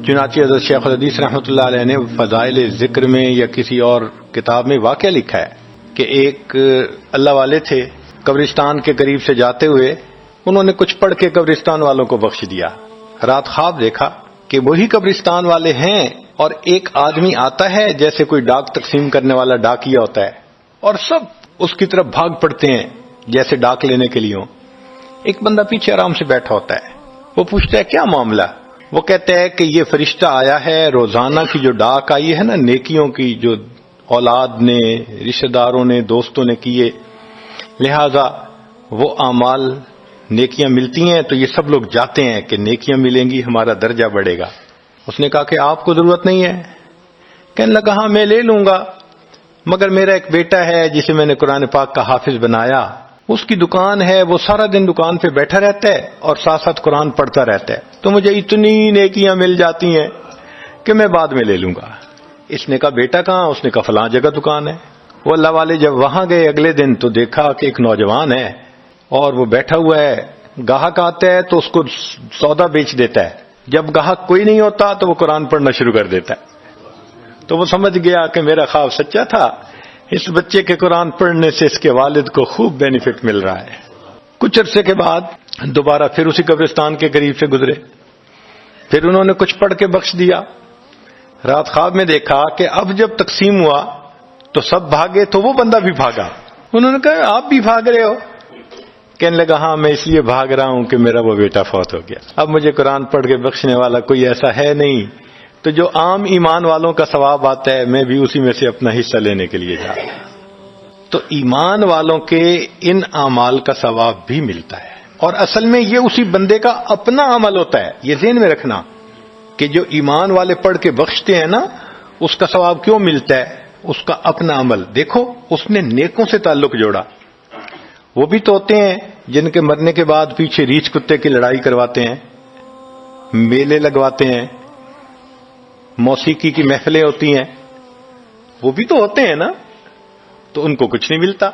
چنانچہ حضرت شیخ الحدیث رحمۃ اللہ علیہ نے فضائل ذکر میں یا کسی اور کتاب میں واقعہ لکھا ہے کہ ایک اللہ والے تھے، قبرستان کے قریب سے جاتے ہوئے انہوں نے کچھ پڑھ کے قبرستان والوں کو بخش دیا۔ رات خواب دیکھا کہ وہی قبرستان والے ہیں اور ایک آدمی آتا ہے جیسے کوئی ڈاک تقسیم کرنے والا ڈاکیا ہوتا ہے، اور سب اس کی طرف بھاگ پڑتے ہیں جیسے ڈاک لینے کے لیے ہوں۔ ایک بندہ پیچھے آرام سے بیٹھا ہوتا ہے، وہ پوچھتا ہے کیا معاملہ؟ وہ کہتا ہے کہ یہ فرشتہ آیا ہے، روزانہ کی جو ڈاک آئی ہے نا نیکیوں کی، جو اولاد نے، رشتہ داروں نے، دوستوں نے کیے، لہذا وہ اعمال نیکیاں ملتی ہیں تو یہ سب لوگ جاتے ہیں کہ نیکیاں ملیں گی، ہمارا درجہ بڑھے گا۔ اس نے کہا کہ آپ کو ضرورت نہیں ہے؟ کہنے لگا ہاں میں لے لوں گا، مگر میرا ایک بیٹا ہے جسے میں نے قرآن پاک کا حافظ بنایا، اس کی دکان ہے، وہ سارا دن دکان پہ بیٹھا رہتا ہے اور ساتھ ساتھ قرآن پڑھتا رہتا ہے، تو مجھے اتنی نیکیاں مل جاتی ہیں کہ میں بعد میں لے لوں گا۔ اس نے کہا بیٹا کہاں؟ اس نے کہا فلاں جگہ دکان ہے۔ وہ اللہ والے جب وہاں گئے اگلے دن تو دیکھا کہ ایک نوجوان ہے اور وہ بیٹھا ہوا ہے، گاہک آتا ہے تو اس کو سودا بیچ دیتا ہے، جب گاہک کوئی نہیں ہوتا تو وہ قرآن پڑھنا شروع کر دیتا ہے۔ تو وہ سمجھ گیا کہ میرا خواب سچا تھا، اس بچے کے قرآن پڑھنے سے اس کے والد کو خوب بینیفٹ مل رہا ہے۔ کچھ عرصے کے بعد دوبارہ پھر اسی قبرستان کے قریب سے گزرے، پھر انہوں نے کچھ پڑھ کے بخش دیا۔ رات خواب میں دیکھا کہ اب جب تقسیم ہوا تو سب بھاگے تو وہ بندہ بھی بھاگا۔ انہوں نے کہا آپ بھی بھاگ رہے ہو؟ کہنے لگا ہاں میں اس لیے بھاگ رہا ہوں کہ میرا وہ بیٹا فوت ہو گیا، اب مجھے قرآن پڑھ کے بخشنے والا کوئی ایسا ہے نہیں، تو جو عام ایمان والوں کا ثواب آتا ہے میں بھی اسی میں سے اپنا حصہ لینے کے لیے جا رہا ہوں۔ تو ایمان والوں کے ان اعمال کا ثواب بھی ملتا ہے، اور اصل میں یہ اسی بندے کا اپنا عمل ہوتا ہے۔ یہ ذہن میں رکھنا کہ جو ایمان والے پڑھ کے بخشتے ہیں نا، اس کا ثواب کیوں ملتا ہے؟ اس کا اپنا عمل۔ دیکھو اس نے نیکوں سے تعلق جوڑا۔ وہ بھی تو ہوتے ہیں جن کے مرنے کے بعد پیچھے ریچھ کتے کی لڑائی کرواتے ہیں، میلے لگواتے ہیں، موسیقی کی محفلیں ہوتی ہیں، وہ بھی تو ہوتے ہیں نا، تو ان کو کچھ نہیں ملتا۔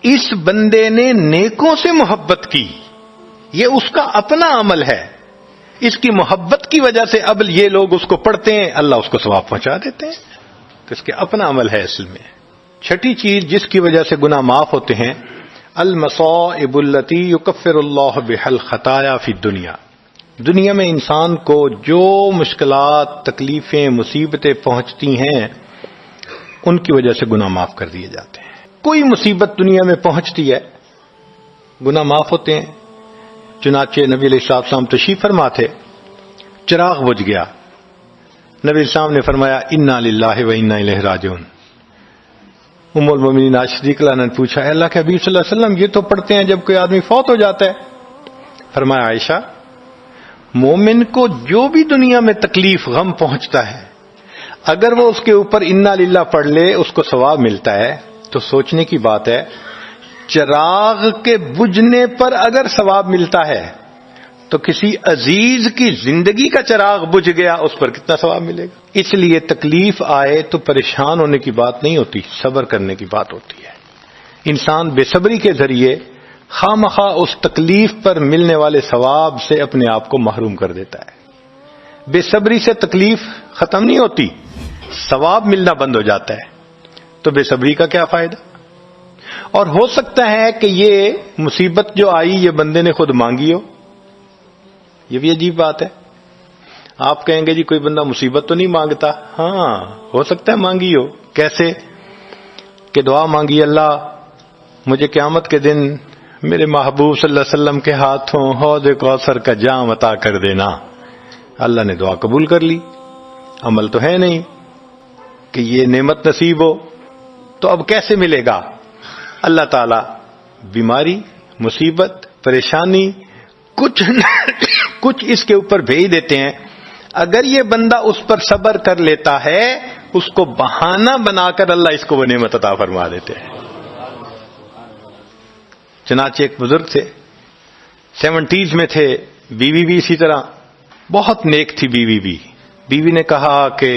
اس بندے نے نیکوں سے محبت کی، یہ اس کا اپنا عمل ہے، اس کی محبت کی وجہ سے اب یہ لوگ اس کو پڑھتے ہیں، اللہ اس کو ثواب پہنچا دیتے ہیں، تو اس کے اپنا عمل ہے اصل میں۔ چھٹی چیز جس کی وجہ سے گناہ معاف ہوتے ہیں، المصائب التی یکفر اللہ بها الخطایا فی الدنیا۔ دنیا میں انسان کو جو مشکلات، تکلیفیں، مصیبتیں پہنچتی ہیں ان کی وجہ سے گناہ معاف کر دیے جاتے ہیں۔ کوئی مصیبت دنیا میں پہنچتی ہے گناہ معاف ہوتے ہیں۔ چنانچہ نبی علیہ السلام تشریف فرما تھے، چراغ بجھ گیا، نبی علیہ السلام نے فرمایا انا للہ و انا الیہ راجعون۔ ام المومنین عائشہ صدیقہ عنہا نے پوچھا اے اللہ کے حبیب صلی اللہ علیہ وسلم یہ تو پڑھتے ہیں جب کوئی آدمی فوت ہو جاتا ہے۔ فرمایا عائشہ مومن کو جو بھی دنیا میں تکلیف غم پہنچتا ہے اگر وہ اس کے اوپر انا للہ پڑھ لے اس کو ثواب ملتا ہے۔ تو سوچنے کی بات ہے، چراغ کے بجھنے پر اگر ثواب ملتا ہے تو کسی عزیز کی زندگی کا چراغ بجھ گیا اس پر کتنا ثواب ملے گا۔ اس لیے تکلیف آئے تو پریشان ہونے کی بات نہیں ہوتی، صبر کرنے کی بات ہوتی ہے۔ انسان بے صبری کے ذریعے خواہ مخواہ اس تکلیف پر ملنے والے ثواب سے اپنے آپ کو محروم کر دیتا ہے۔ بے صبری سے تکلیف ختم نہیں ہوتی، ثواب ملنا بند ہو جاتا ہے، تو بے صبری کا کیا فائدہ؟ اور ہو سکتا ہے کہ یہ مصیبت جو آئی یہ بندے نے خود مانگی ہو، یہ بھی عجیب بات ہے۔ آپ کہیں گے جی کوئی بندہ مصیبت تو نہیں مانگتا، ہاں ہو سکتا ہے مانگی ہو۔ کیسے؟ کہ دعا مانگی اللہ مجھے قیامت کے دن میرے محبوب صلی اللہ علیہ وسلم کے ہاتھوں حوض کوثر کا جام عطا کر دینا، اللہ نے دعا قبول کر لی، عمل تو ہے نہیں کہ یہ نعمت نصیب ہو، تو اب کیسے ملے گا؟ اللہ تعالی بیماری، مصیبت، پریشانی کچھ اس کے اوپر بھیج دیتے ہیں۔ اگر یہ بندہ اس پر صبر کر لیتا ہے اس کو بہانہ بنا کر اللہ اس کو وہ نعمت عطا فرما دیتے ہیں۔ چنانچہ ایک بزرگ تھے، 70s میں تھے، بیوی بھی اسی طرح بہت نیک تھی۔ بیوی نے کہا کہ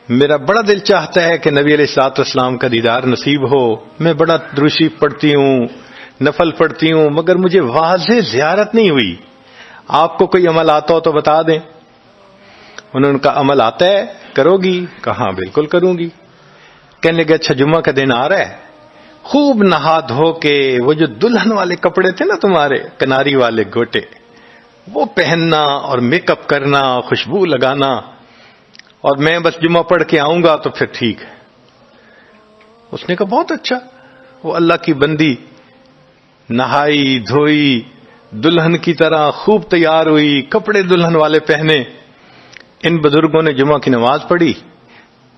میرا بڑا دل چاہتا ہے کہ نبی علیہ الصلوۃ والسلام کا دیدار نصیب ہو، میں بڑا درود شریف پڑھتی ہوں، نفل پڑھتی ہوں، مگر مجھے واضح زیارت نہیں ہوئی، آپ کو کوئی عمل آتا ہو تو بتا دیں۔ انہوں نے کہا عمل آتا ہے، کرو گی؟ کہا بالکل کروں گی۔ کہنے لگے اچھا جمعہ کا دن آ رہا ہے، خوب نہا دھو کے وہ جو دلہن والے کپڑے تھے نا تمہارے کناری والے گوٹے، وہ پہننا اور میک اپ کرنا، خوشبو لگانا، اور میں بس جمعہ پڑھ کے آؤں گا تو پھر ٹھیک ہے۔ اس نے کہا بہت اچھا۔ وہ اللہ کی بندی نہائی دھوئی، دلہن کی طرح خوب تیار ہوئی، کپڑے دلہن والے پہنے۔ ان بزرگوں نے جمعہ کی نماز پڑھی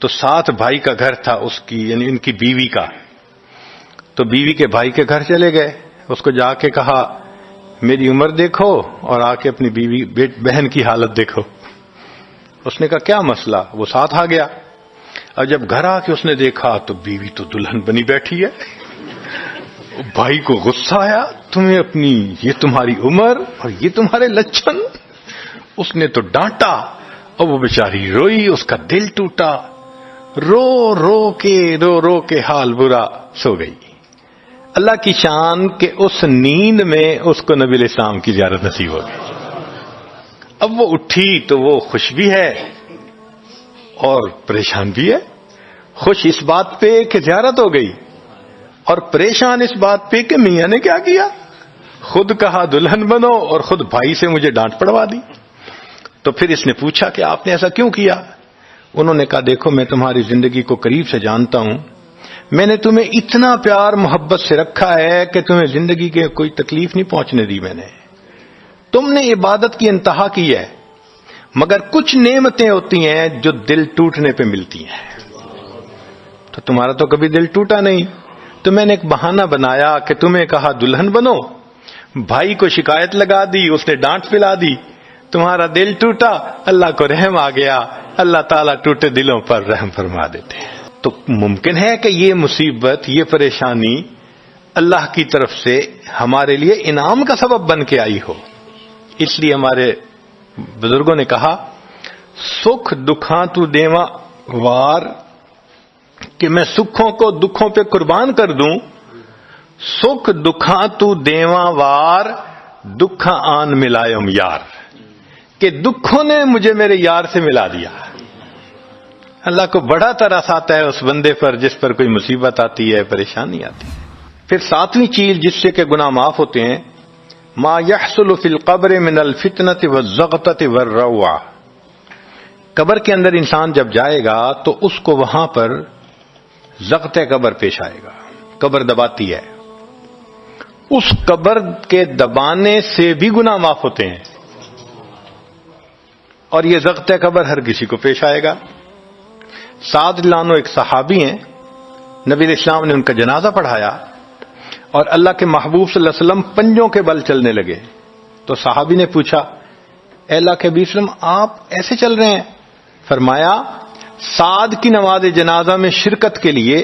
تو ساتھ بھائی کا گھر تھا اس کی، یعنی ان کی بیوی کا، تو بیوی کے بھائی کے گھر چلے گئے۔ اس کو جا کے کہا میری عمر دیکھو اور آ کے اپنی بیوی بہن کی حالت دیکھو۔ اس نے کہا کیا مسئلہ؟ وہ ساتھ آ گیا، اور جب گھر آ کے اس نے دیکھا تو بیوی تو دلہن بنی بیٹھی ہے۔ بھائی کو غصہ آیا، تمہیں اپنی یہ تمہاری عمر اور یہ تمہارے لچھن۔ اس نے تو ڈانٹا اور وہ بیچاری روئی، اس کا دل ٹوٹا، رو رو کے حال برا، سو گئی۔ اللہ کی شان کہ اس نیند میں اس کو نبی علیہ السلام کی زیارت نصیب ہو گئی۔ اب وہ اٹھی تو وہ خوش بھی ہے اور پریشان بھی ہے۔ خوش اس بات پہ کہ زیارت ہو گئی، اور پریشان اس بات پہ کہ میاں نے کیا کیا، خود کہا دلہن بنو اور خود بھائی سے مجھے ڈانٹ پڑوا دی۔ تو پھر اس نے پوچھا کہ آپ نے ایسا کیوں کیا؟ انہوں نے کہا دیکھو میں تمہاری زندگی کو قریب سے جانتا ہوں، میں نے تمہیں اتنا پیار محبت سے رکھا ہے کہ تمہیں زندگی کے کوئی تکلیف نہیں پہنچنے دی میں نے۔ تم نے عبادت کی انتہا کی ہے، مگر کچھ نعمتیں ہوتی ہیں جو دل ٹوٹنے پہ ملتی ہیں، تو تمہارا تو کبھی دل ٹوٹا نہیں، تو میں نے ایک بہانہ بنایا کہ تمہیں کہا دلہن بنو، بھائی کو شکایت لگا دی، اس نے ڈانٹ پلا دی، تمہارا دل ٹوٹا، اللہ کو رحم آ گیا، اللہ تعالیٰ ٹوٹے دلوں پر رحم فرما دیتے ہیں۔ تو ممکن ہے کہ یہ مصیبت، یہ پریشانی اللہ کی طرف سے ہمارے لیے انعام کا سبب بن کے آئی ہو۔ اس لیے ہمارے بزرگوں نے کہا سکھ دکھاں تو دیواں وار، کہ میں سکھوں کو دکھوں پہ قربان کر دوں، سکھ دکھاں تو دیواں وار، دکھاں آن ملائم یار، کہ دکھوں نے مجھے میرے یار سے ملا دیا۔ اللہ کو بڑا ترس آتا ہے اس بندے پر جس پر کوئی مصیبت آتی ہے، پریشانی آتی ہے۔ پھر ساتویں چیز جس سے کہ گناہ معاف ہوتے ہیں، ما يحصل فی القبر من الفتنة والزغطة والروع، قبر کے اندر انسان جب جائے گا تو اس کو وہاں پر زغط قبر پیش آئے گا، قبر دباتی ہے، اس قبر کے دبانے سے بھی گناہ معاف ہوتے ہیں، اور یہ زغط قبر ہر کسی کو پیش آئے گا۔ سعد رضی اللہ عنہ ایک صحابی ہیں، نبی علیہ السلام نے ان کا جنازہ پڑھایا اور اللہ کے محبوب صلی اللہ علیہ وسلم پنجوں کے بل چلنے لگے، تو صحابی نے پوچھا اے اللہ کے نبی صلی اللہ علیہ وسلم آپ ایسے چل رہے ہیں؟ فرمایا سعد کی نماز جنازہ میں شرکت کے لیے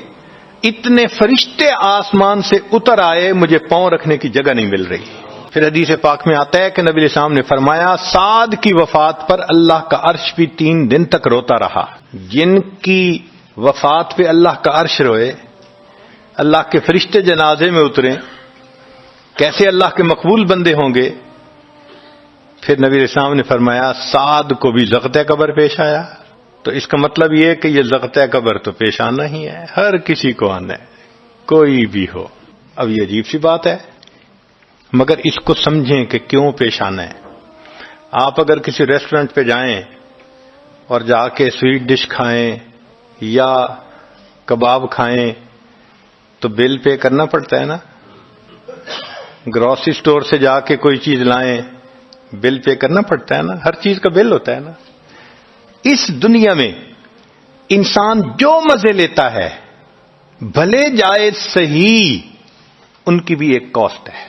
اتنے فرشتے آسمان سے اتر آئے، مجھے پاؤں رکھنے کی جگہ نہیں مل رہی۔ پھر حدیث پاک میں آتا ہے کہ نبی علیہ السلام نے فرمایا سعد کی وفات پر اللہ کا عرش بھی 3 دن تک روتا رہا۔ جن کی وفات پہ اللہ کا عرش روئے، اللہ کے فرشتے جنازے میں اتریں، کیسے اللہ کے مقبول بندے ہوں گے؟ پھر نبی علیہ السلام نے فرمایا سعد کو بھی زغط قبر پیش آیا۔ تو اس کا مطلب یہ کہ یہ زغط قبر تو پیش آنا ہی ہے، ہر کسی کو آنا ہے، کوئی بھی ہو۔ اب یہ عجیب سی بات ہے، مگر اس کو سمجھیں کہ کیوں پیش آنا ہے۔ آپ اگر کسی ریسٹورنٹ پہ جائیں اور جا کے سویٹ ڈش کھائیں یا کباب کھائیں تو بل پے کرنا پڑتا ہے نا، گروسری سٹور سے جا کے کوئی چیز لائیں بل پے کرنا پڑتا ہے نا، ہر چیز کا بل ہوتا ہے نا۔ اس دنیا میں انسان جو مزے لیتا ہے بھلے جائز صحیح، ان کی بھی ایک کاسٹ ہے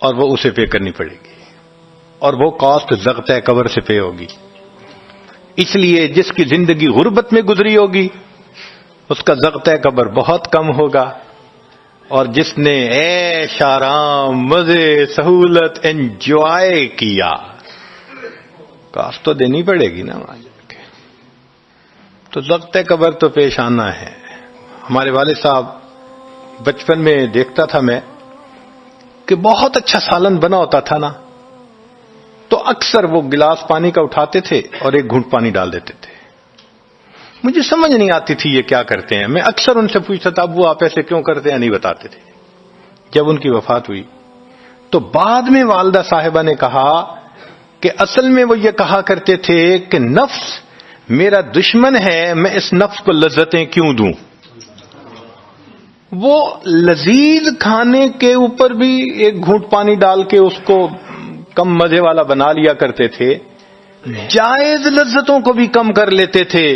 اور وہ اسے پے کرنی پڑے گی، اور وہ کاسٹ زغط قبر سے پے ہوگی۔ اس لیے جس کی زندگی غربت میں گزری ہوگی اس کا زغط قبر بہت کم ہوگا، اور جس نے عیش آرام مزے سہولت انجوائے کیا کاسٹ تو دینی پڑے گی نا وہاں جا کے۔ تو زغط قبر تو پیش آنا ہے۔ ہمارے والد صاحب بچپن میں دیکھتا تھا میں کہ بہت اچھا سالن بنا ہوتا تھا نا، تو اکثر وہ گلاس پانی کا اٹھاتے تھے اور ایک گھونٹ پانی ڈال دیتے تھے. مجھے سمجھ نہیں آتی تھی یہ کیا کرتے ہیں. میں اکثر ان سے پوچھتا تھا ابو آپ ایسے کیوں کرتے ہیں, نہیں بتاتے تھے. جب ان کی وفات ہوئی تو بعد میں والدہ صاحبہ نے کہا کہ اصل میں وہ یہ کہا کرتے تھے کہ نفس میرا دشمن ہے, میں اس نفس کو لذتیں کیوں دوں. وہ لذیذ کھانے کے اوپر بھی ایک گھونٹ پانی ڈال کے اس کو کم مزے والا بنا لیا کرتے تھے, جائز لذتوں کو بھی کم کر لیتے تھے.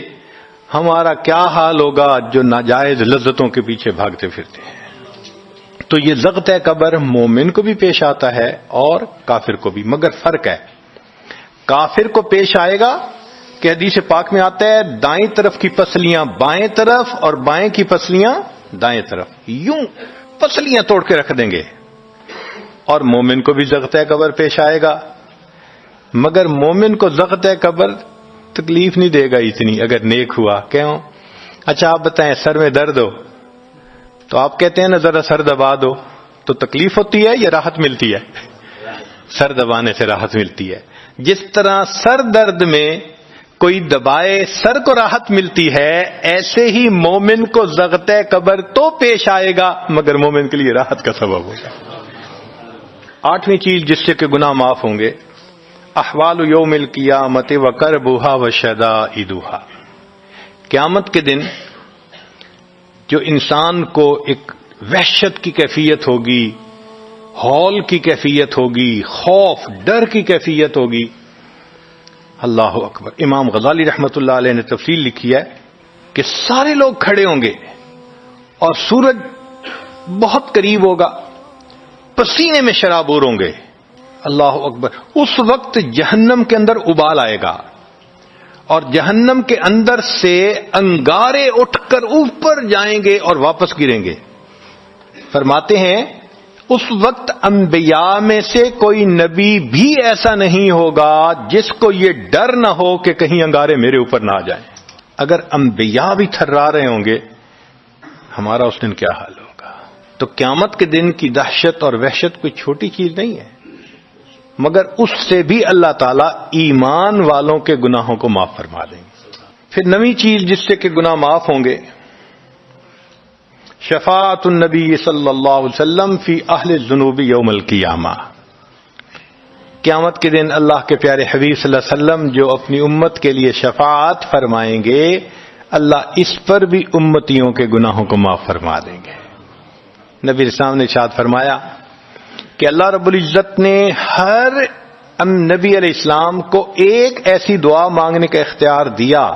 ہمارا کیا حال ہوگا جو ناجائز لذتوں کے پیچھے بھاگتے پھرتے ہیں. تو یہ ضغط قبر مومن کو بھی پیش آتا ہے اور کافر کو بھی, مگر فرق ہے. کافر کو پیش آئے گا کہ حدیث پاک میں آتا ہے دائیں طرف کی پسلیاں بائیں طرف اور بائیں کی پسلیاں دائیں طرف, یوں پسلیاں توڑ کے رکھ دیں گے. اور مومن کو بھی ضغط قبر پیش آئے گا, مگر مومن کو ضغط قبر تکلیف نہیں دے گا اتنی اگر نیک ہوا. کیوں؟ اچھا آپ بتائیں سر میں درد ہو تو آپ کہتے ہیں نا ذرا سر دبا دو, تو تکلیف ہوتی ہے یا راحت ملتی ہے؟ سر دبانے سے راحت ملتی ہے. جس طرح سر درد میں کوئی دبائے سر کو راحت ملتی ہے, ایسے ہی مومن کو ضغط قبر تو پیش آئے گا مگر مومن کے لیے راحت کا سبب ہوگا. 8ویں چیز جس سے کہ گناہ معاف ہوں گے, احوال یوم القیامت وکربھا وشدائدھا. قیامت کے دن جو انسان کو ایک وحشت کی کیفیت ہوگی, ہول کی کیفیت ہوگی, خوف ڈر کی کیفیت ہوگی. اللہ اکبر. امام غزالی رحمت اللہ علیہ نے تفصیل لکھی ہے کہ سارے لوگ کھڑے ہوں گے اور سورج بہت قریب ہوگا, پسینے میں شرابور ہوں گے. اللہ اکبر. اس وقت جہنم کے اندر ابال آئے گا اور جہنم کے اندر سے انگارے اٹھ کر اوپر جائیں گے اور واپس گریں گے. فرماتے ہیں اس وقت انبیاء میں سے کوئی نبی بھی ایسا نہیں ہوگا جس کو یہ ڈر نہ ہو کہ کہیں انگارے میرے اوپر نہ آ جائیں. اگر انبیاء بھی تھرا رہے ہوں گے, ہمارا اس دن کیا حال ہوگا. تو قیامت کے دن کی دہشت اور وحشت کوئی چھوٹی چیز نہیں ہے, مگر اس سے بھی اللہ تعالیٰ ایمان والوں کے گناہوں کو معاف فرما دیں گے. پھر 9ویں چیز جس سے کہ گناہ معاف ہوں گے, شفاعت النبی صلی اللہ علیہ وسلم فی اہل الذنوب یوم القیامہ. قیامت کے دن اللہ کے پیارے حبیب صلی اللہ علیہ وسلم جو اپنی امت کے لیے شفاعت فرمائیں گے, اللہ اس پر بھی امتیوں کے گناہوں کو معاف فرما دیں گے. نبی اسلام نے ارشاد فرمایا کہ اللہ رب العزت نے ہر نبی علیہ السلام کو ایک ایسی دعا مانگنے کا اختیار دیا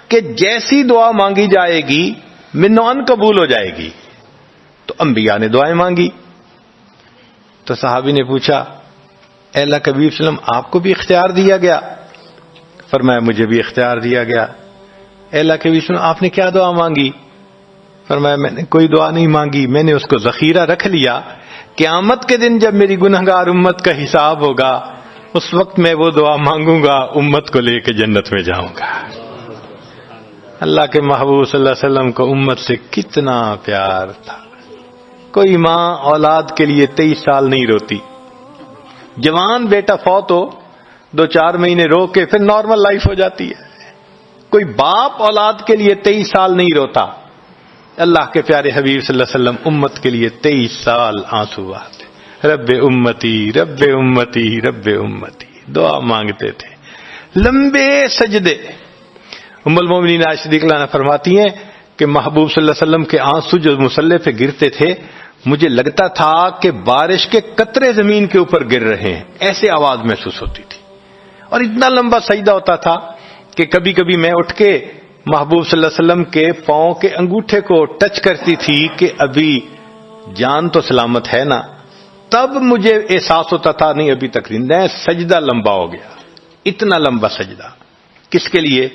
کہ جیسی دعا مانگی جائے گی منوان قبول ہو جائے گی. تو انبیاء نے دعائیں مانگی. تو صحابی نے پوچھا اے اللہ کے حبیب صلی اللہ علیہ وسلم آپ کو بھی اختیار دیا گیا؟ فرمایا مجھے بھی اختیار دیا گیا. اے اللہ کے حبیب صلی اللہ علیہ وسلم آپ نے کیا دعا مانگی؟ فرمایا میں نے کوئی دعا نہیں مانگی, میں نے اس کو ذخیرہ رکھ لیا. قیامت کے دن جب میری گنہگار امت کا حساب ہوگا اس وقت میں وہ دعا مانگوں گا, امت کو لے کے جنت میں جاؤں گا. اللہ کے محبوب صلی اللہ علیہ وسلم کو امت سے کتنا پیار تھا. کوئی ماں اولاد کے لیے 23 سال نہیں روتی. جوان بیٹا فوت ہو 2-4 مہینے رو کے پھر نارمل لائف ہو جاتی ہے. کوئی باپ اولاد کے لیے 23 سال نہیں روتا. اللہ کے پیارے حبیب صلی اللہ علیہ وسلم امت کے لیے 23 سال آنسو بہاتے, رب امتی رب امتی رب امتی دعا مانگتے تھے. لمبے سجدے. ام المومنین عائشہ صدیقہ عنہا فرماتی ہیں کہ محبوب صلی اللہ علیہ وسلم کے آنسو جو مصلی پہ گرتے تھے مجھے لگتا تھا کہ بارش کے قطرے زمین کے اوپر گر رہے ہیں, ایسے آواز محسوس ہوتی تھی. اور اتنا لمبا سجدہ ہوتا تھا کہ کبھی کبھی میں اٹھ کے محبوب صلی اللہ علیہ وسلم کے پاؤں کے انگوٹھے کو ٹچ کرتی تھی کہ ابھی جان تو سلامت ہے نا. تب مجھے احساس ہوتا تھا نہیں ابھی تک زندہ ہے. سجدہ لمبا ہو گیا, اتنا لمبا سجدہ. کس کے لیے؟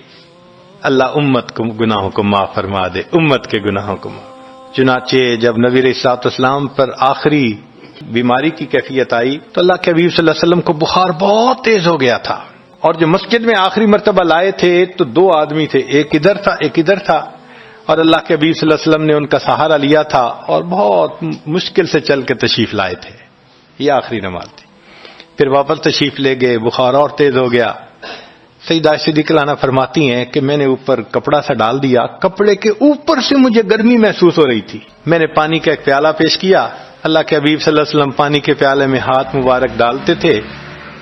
اللہ امت کو گناہوں کو معاف فرما دے, امت کے گناہوں کو معاف. چنانچہ جب نبی علیہ الصلوۃ والسلام پر آخری بیماری کی کیفیت آئی تو اللہ کے حبیب صلی اللہ علیہ وسلم کو بخار بہت تیز ہو گیا تھا. اور جو مسجد میں آخری مرتبہ لائے تھے تو 2 آدمی تھے, ایک ادھر تھا ایک ادھر تھا, اور اللہ کے حبیب صلی اللہ علیہ وسلم نے ان کا سہارا لیا تھا اور بہت مشکل سے چل کے تشریف لائے تھے. یہ آخری نماز تھی. پھر واپس تشریف لے گئے، بخار اور تیز ہو گیا۔ سیدہ صدیقہ عنہا فرماتی ہیں کہ میں نے اوپر کپڑا سا ڈال دیا، کپڑے کے اوپر سے مجھے گرمی محسوس ہو رہی تھی۔ میں نے پانی کا ایک پیالہ پیش کیا، اللہ کے حبیب صلی اللہ علیہ وسلم پانی کے پیالے میں ہاتھ مبارک ڈالتے تھے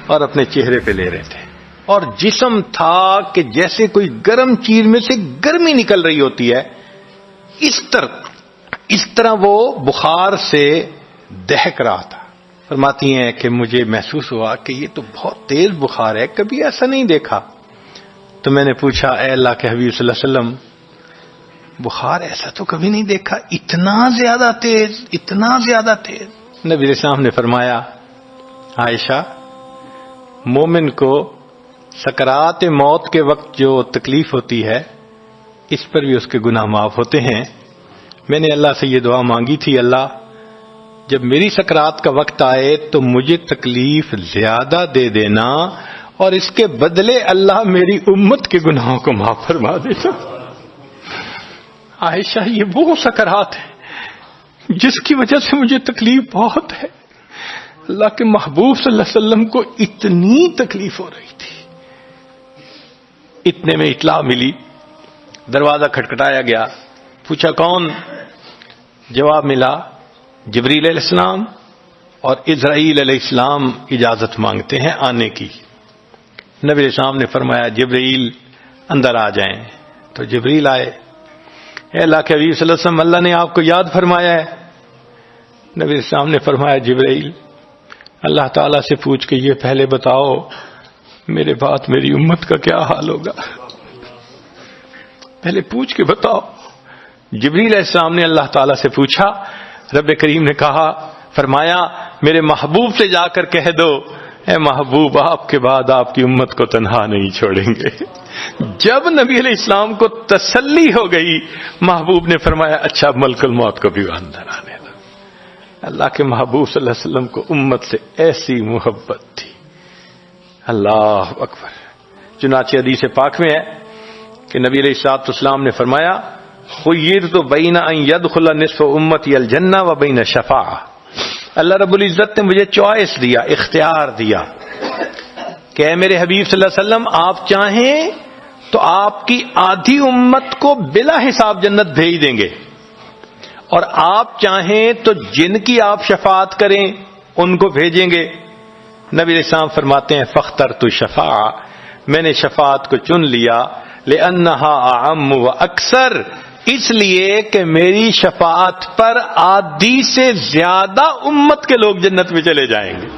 اور اپنے چہرے پہ لے رہے تھے، اور جسم تھا کہ جیسے کوئی گرم چیز میں سے گرمی نکل رہی ہوتی ہے، اس طرح وہ بخار سے دہک رہا تھا۔ فرماتی ہیں کہ مجھے محسوس ہوا کہ یہ تو بہت تیز بخار ہے، کبھی ایسا نہیں دیکھا۔ تو میں نے پوچھا، اے اللہ کے حبیب صلی اللہ علیہ وسلم، بخار ایسا تو کبھی نہیں دیکھا، اتنا زیادہ تیز، اتنا زیادہ تیز؟ نبی علیہ السلام نے فرمایا، عائشہ، مومن کو سکرات موت کے وقت جو تکلیف ہوتی ہے اس پر بھی اس کے گناہ معاف ہوتے ہیں۔ میں نے اللہ سے یہ دعا مانگی تھی، اللہ جب میری سکرات کا وقت آئے تو مجھے تکلیف زیادہ دے دینا، اور اس کے بدلے اللہ میری امت کے گناہوں کو معاف فرما دینا۔ عائشہ، یہ وہ سکرات ہے جس کی وجہ سے مجھے تکلیف بہت ہے، اللہ کے محبوب صلی اللہ علیہ وسلم کو اتنی تکلیف ہو رہی تھی۔ اتنے میں اطلاع ملی، دروازہ کھٹکھٹایا گیا، پوچھا کون؟ جواب ملا، جبریل علیہ السلام اور اسرائیل علیہ السلام اجازت مانگتے ہیں آنے کی۔ نبی علیہ السلام نے فرمایا، جبریل اندر آ جائیں۔ تو جبریل آئے۔ اے اللہ کے حبیب صلی اللہ علیہ وسلم، اللہ نے آپ کو یاد فرمایا ہے۔ نبی علیہ السلام نے فرمایا، جبریل اللہ تعالیٰ سے پوچھ کے یہ پہلے بتاؤ میرے بعد میری امت کا کیا حال ہوگا، پہلے پوچھ کے بتاؤ۔ جبریل علیہ السلام نے اللہ تعالیٰ سے پوچھا، رب کریم نے کہا، فرمایا میرے محبوب سے جا کر کہہ دو، اے محبوب آپ کے بعد آپ کی امت کو تنہا نہیں چھوڑیں گے۔ جب نبی علیہ السلام کو تسلی ہو گئی، محبوب نے فرمایا، اچھا ملک الموت کو بھی اندر آنے دو۔ اللہ کے محبوب صلی اللہ علیہ وسلم کو امت سے ایسی محبت تھی، اللہ اکبر۔ چنانچہ حدیث پاک میں ہے کہ نبی علیہ الصلوۃ والسلام نے فرمایا، خیرت بین ان یدخل نصف امتی الجنہ و بین شفاعہ۔ اللہ رب العزت نے مجھے چوائس دیا، اختیار دیا کہ اے میرے حبیب صلی اللہ علیہ وسلم، آپ چاہیں تو آپ کی آدھی امت کو بلا حساب جنت بھیج دیں گے، اور آپ چاہیں تو جن کی آپ شفاعت کریں ان کو بھیجیں گے۔ نبی علیہ السلام فرماتے ہیں، فاخترت الشفاعہ، میں نے شفاعت کو چن لیا، لأنہا اعم و اکثر، اس لیے کہ میری شفاعت پر آدھی سے زیادہ امت کے لوگ جنت میں چلے جائیں گے۔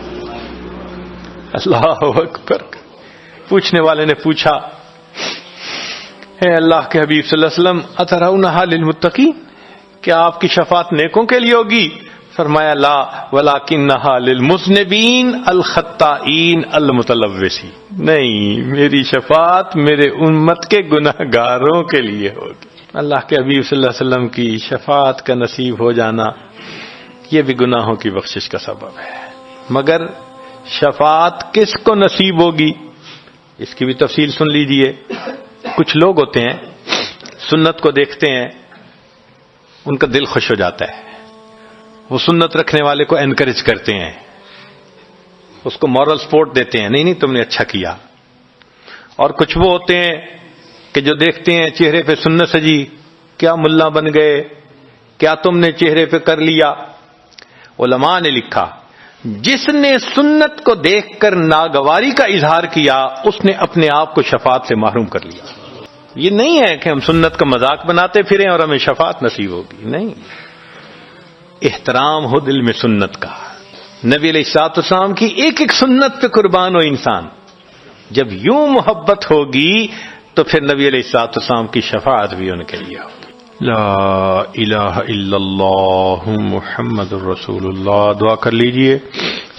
اللہ اکبر۔ پوچھنے والے نے پوچھا، اے اللہ کے حبیب صلی اللہ علیہ وسلم، اترونہا للمتقین، کیا آپ کی شفاعت نیکوں کے لیے ہوگی؟ فرمایا، لا ولکنہا للمذنبین الخطائین المتلوثین، نہیں، میری شفاعت میرے امت کے گناہگاروں کے لیے ہوگی۔ اللہ کے حبیب صلی اللہ علیہ وسلم کی شفاعت کا نصیب ہو جانا یہ بھی گناہوں کی بخشش کا سبب ہے۔ مگر شفاعت کس کو نصیب ہوگی، اس کی بھی تفصیل سن لیجئے۔ کچھ لوگ ہوتے ہیں، سنت کو دیکھتے ہیں، ان کا دل خوش ہو جاتا ہے، وہ سنت رکھنے والے کو انکریج کرتے ہیں، اس کو مورل سپورٹ دیتے ہیں، نہیں نہیں تم نے اچھا کیا۔ اور کچھ وہ ہوتے ہیں کہ جو دیکھتے ہیں چہرے پہ سنت سجی، کیا ملا بن گئے، کیا تم نے چہرے پہ کر لیا۔ علماء نے لکھا، جس نے سنت کو دیکھ کر ناگواری کا اظہار کیا، اس نے اپنے آپ کو شفاعت سے محروم کر لیا۔ یہ نہیں ہے کہ ہم سنت کا مذاق بناتے پھریں اور ہمیں شفاعت نصیب ہوگی، نہیں، احترام ہو دل میں سنت کا۔ نبی علیہ الصلوۃ والسلام کی ایک ایک سنت پہ قربان ہو انسان، جب یوں محبت ہوگی تو پھر نبی علیہ الصلوۃ والسلام کی شفاعت بھی ان کے لیے ہوگی۔ لا الہ الا اللہ محمد الرسول اللہ۔ دعا کر لیجئے،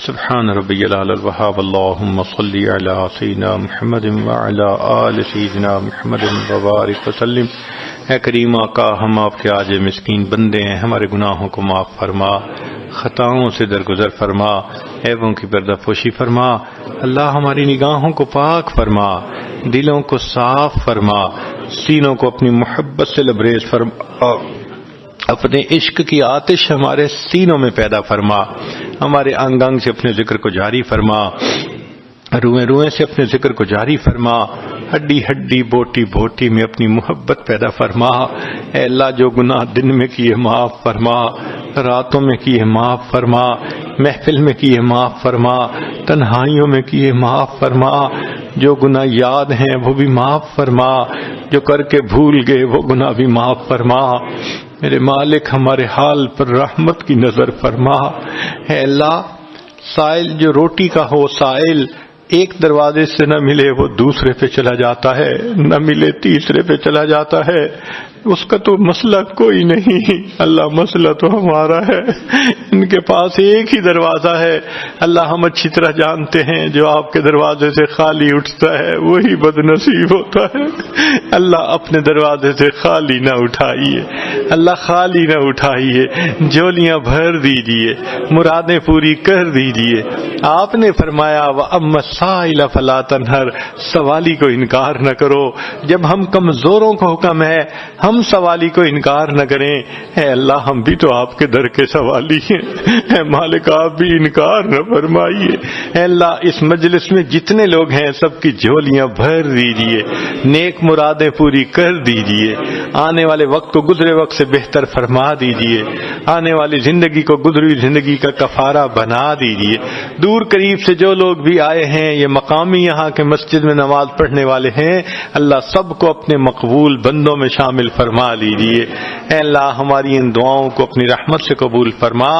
سبحان ربی العلی الوہاب، اللہم صلی علی سیدنا محمد وعلی آل سیدنا محمد وبارک وسلم۔ اے کریم آقا، ہم آپ کے عاجز مسکین بندے ہیں، ہمارے گناہوں کو معاف فرما، خطاؤں سے درگزر فرما، عیبوں کی پردہ پوشی فرما۔ اللہ ہماری نگاہوں کو پاک فرما، دلوں کو صاف فرما، سینوں کو اپنی محبت سے لبریز فرما، اپنے عشق کی آتش ہمارے سینوں میں پیدا فرما، ہمارے انگ انگ سے اپنے ذکر کو جاری فرما، روئیں روئیں سے اپنے ذکر کو جاری فرما، ہڈی ہڈی بوٹی بوٹی میں اپنی محبت پیدا فرما۔ اے اللہ جو گناہ دن میں کیے معاف فرما، راتوں میں کیے معاف فرما، محفل میں کیے معاف فرما، تنہائیوں میں کیے معاف فرما، جو گناہ یاد ہیں وہ بھی معاف فرما، جو کر کے بھول گئے وہ گناہ بھی معاف فرما۔ میرے مالک ہمارے حال پر رحمت کی نظر فرما۔ اے اللہ سائل جو روٹی کا ہو، سائل ایک دروازے سے نہ ملے وہ دوسرے پہ چلا جاتا ہے، نہ ملے تیسرے پہ چلا جاتا ہے، اس کا تو مسئلہ کوئی نہیں۔ اللہ مسئلہ تو ہمارا ہے، ان کے پاس ایک ہی دروازہ ہے۔ اللہ ہم اچھی طرح جانتے ہیں جو آپ کے دروازے سے خالی اٹھتا ہے وہی بد نصیب ہوتا ہے۔ اللہ اپنے دروازے سے خالی نہ اٹھائیے، اللہ خالی نہ اٹھائیے، جولیاں بھر دیجیے، مرادیں پوری کر دیجیے۔ آپ نے فرمایا وَأَمَّا السَّائِلَ فَلَا تَنْهَرْ، سوالی کو انکار نہ کرو۔ جب ہم کمزوروں کو حکم ہے ہم سوالی کو انکار نہ کریں۔ اے اللہ ہم بھی تو آپ کے در کے سوالی ہیں، اے مالک آپ بھی انکار نہ فرمائیے۔ اے اللہ اس مجلس میں جتنے لوگ ہیں سب کی جھولیاں بھر دیجیے، نیک مرادیں پوری کر دیجیے، آنے والے وقت کو گزرے وقت سے بہتر فرما دیجیے، آنے والی زندگی کو گزری زندگی کا کفارہ بنا دیجیے۔ دور قریب سے جو لوگ بھی آئے ہیں، یہ مقامی یہاں کے مسجد میں نماز پڑھنے والے ہیں، اللہ سب کو اپنے مقبول بندوں میں شامل فرما لیجیے۔ اے اللہ ہماری ان دعاؤں کو اپنی رحمت سے قبول فرما،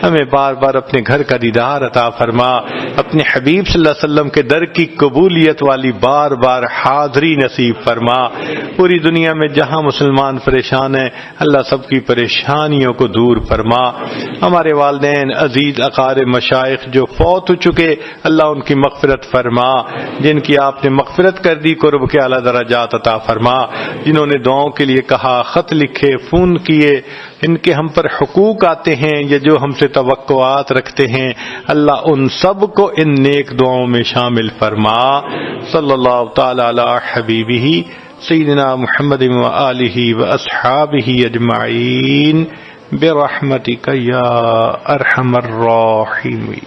ہمیں بار بار اپنے گھر کا دیدار عطا فرما، اپنے حبیب صلی اللہ علیہ وسلم کے در کی قبولیت والی بار بار حاضری نصیب فرما۔ پوری دنیا میں جہاں مسلمان پریشان ہیں اللہ سب کی پریشانیوں کو دور فرما۔ ہمارے والدین عزیز اقارب مشائخ جو فوت ہو چکے اللہ ان کی مغفرت فرما، جن کی آپ نے مغفرت کر دی قرب کے اعلیٰ درجات عطا فرما، جنہوں نے دعاؤں کے لیے کہا، خط لکھے، فون کیے، ان کے ہم پر حقوق آتے ہیں یا جو ہم سے توقعات رکھتے ہیں، اللہ ان سب کو ان نیک دعاؤں میں شامل فرما۔ صلی اللہ تعالی علی حبیبہ سیدنا محمد وآلہ واصحابہ اجمعین برحمتک یا ارحم الراحمین۔